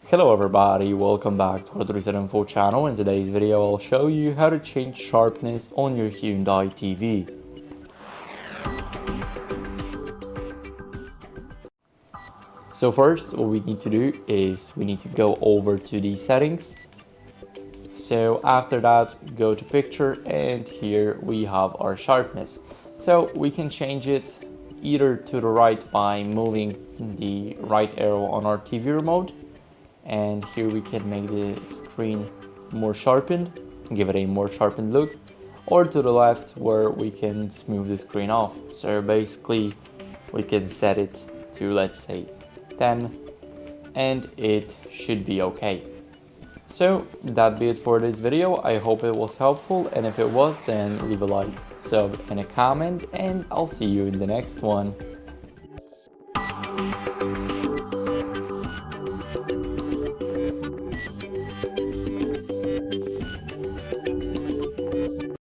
Hello everybody, welcome back to HardReset.Info channel. In today's video I'll show you how to change sharpness on your Hyundai TV. So first what we need to do is we need to go over to the settings. So after that go to picture, and here we have our sharpness. So we can change it either to the right by moving the right arrow on our TV remote, and here we can make the screen more sharpened, give it a more sharpened look, or to the left where we can smooth the screen off. So basically we can set it to, let's say, 10, and it should be okay. So that'd be it for this video. I hope it was helpful, and if it was, then leave a like, sub, and a comment, and I'll see you in the next one.